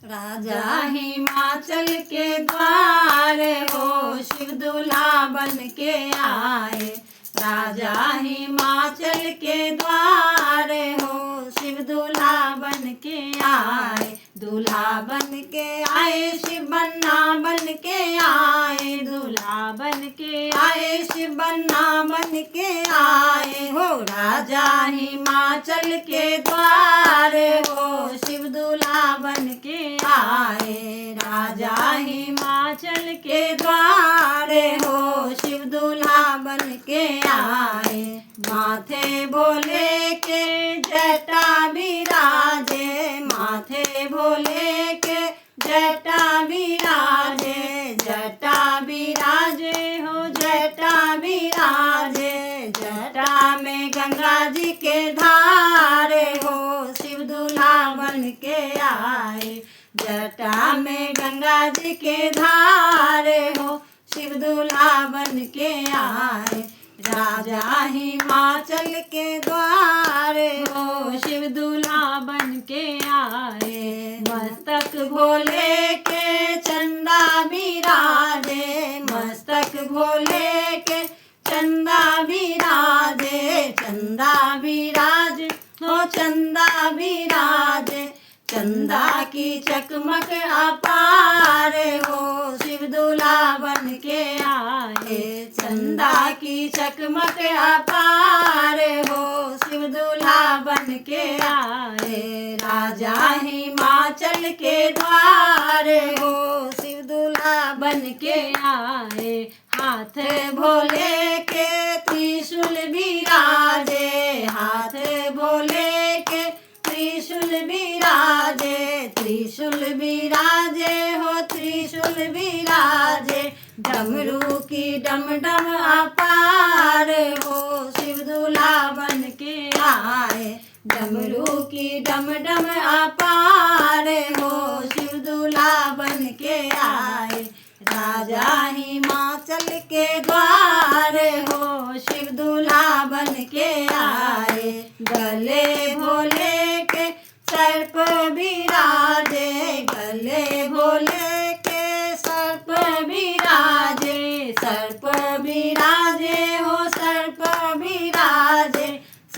राजा हिमाचल के द्वार हो शिव दूल्हा बन के आए। राजा हिमाचल के द्वार हो शिव दूल्हा बन के आए। दूल्हा बन के आए शिव बन्ना बन के आए। दूल्हा बन के आए शिव बन्ना बन के आए हो। राजा हिमाचल के द्वार हो शिव दूल्हा बन के आए। राजा हिमाचल के द्वार हो शिव दूल्हा बन के आए। माथे भोले के जटा बिराजे। माथे भोले के जटा बिराजे। जटा बिराजे हो जटा बिराजे। जटा में गंगा जी के धार हो शिव दूल्हा बन के आए। जटा में गंगा जी के धार हो शिव दूल्हा बन के आए। राजा हिमाचल के द्वार हो शिव दूल्हा बन के आए। मस्तक भोले के चंदा बिराजे। मस्तक भोले के चंदा बिराजे। चंदा बिराजे हो चंदा बिराजे। चंदा की चकमक अपार हो शिव दूल्हा बन के आए। चंदा की चकमक अपार हो शिव दूल्हा बन के आए। राजा हिमाचल के द्वार हो शिव दूल्हा बन के आए। हाथ भोले के त्रिशूल बिराजे। हाथ भोले के त्रिशूल बिराजे। त्रिशूल बिराजे हो त्रिशूल बिराजे। डमरू की डम डम अपार हो शिव दूल्हा बन के आए। डमरू की डम डम अपार हो शिव दूल्हा बन के आए। राजा हिमाचल के द्वार हो शिव दूल्हा बन के आए। गले भोले के सर्प बिराजे। गले भोले के सर्प बिराजे। सर्प बिराजे हो सर्प बिराजे।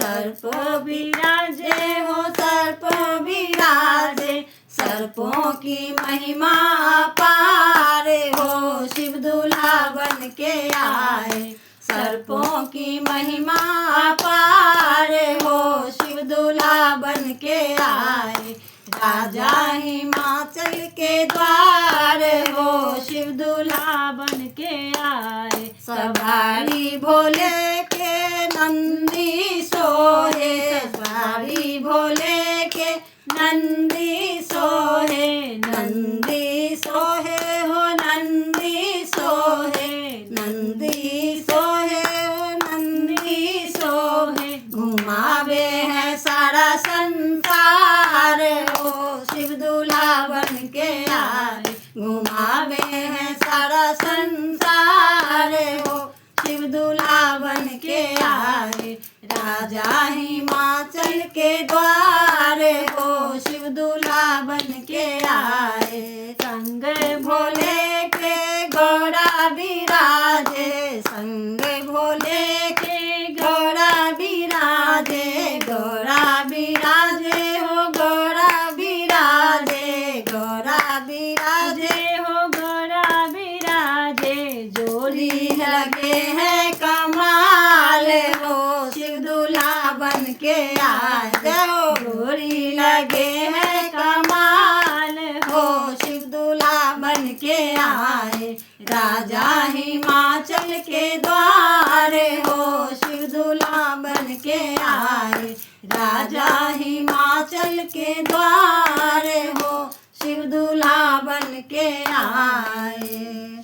सर्प बिराजे हो सर्प बिराजे। सर्पों की महिमा अपार हो शिव दूल्हा बन के आए। सर्पों की महिमा अपार हो शिव दूल्हा बन के आए। राजा हिमाचल के द्वार हो शिव दूल्हा बन के आए। सवारी भोले के नंदी सोहे। सवारी भोले के नंदी सोहे। नंदी सोहे हो नंदी सोहे। नंदी सोहे हो नंदी सोहे। घुमावे है सारा संसार हो शिव दूल्हा बन के आए। घुमावे है सारा संसार हो शिव दूल्हा बन के आए। राजा हिमाचल के द्वार हो शिव दूल्हा बन के आए। संग भोले के घोड़ा बिराजे। संग भोले के घोड़ा बिराजे। घोड़ा बिराजे हो घोड़ा बिराजे। घोड़ा बिराजे हो घोड़ा बिराजे। जोड़ी लगे है कमाल हो शिव दूल्हा बन के आए हो। जोड़ी लगे है कमाल हो शिव दूल्हा बन के आए। राजा हिमाचल के द्वार हो शिव दूल्हा बन के आए। राजा हिमाचल के द्वार हो शिव दूल्हा बन के आए।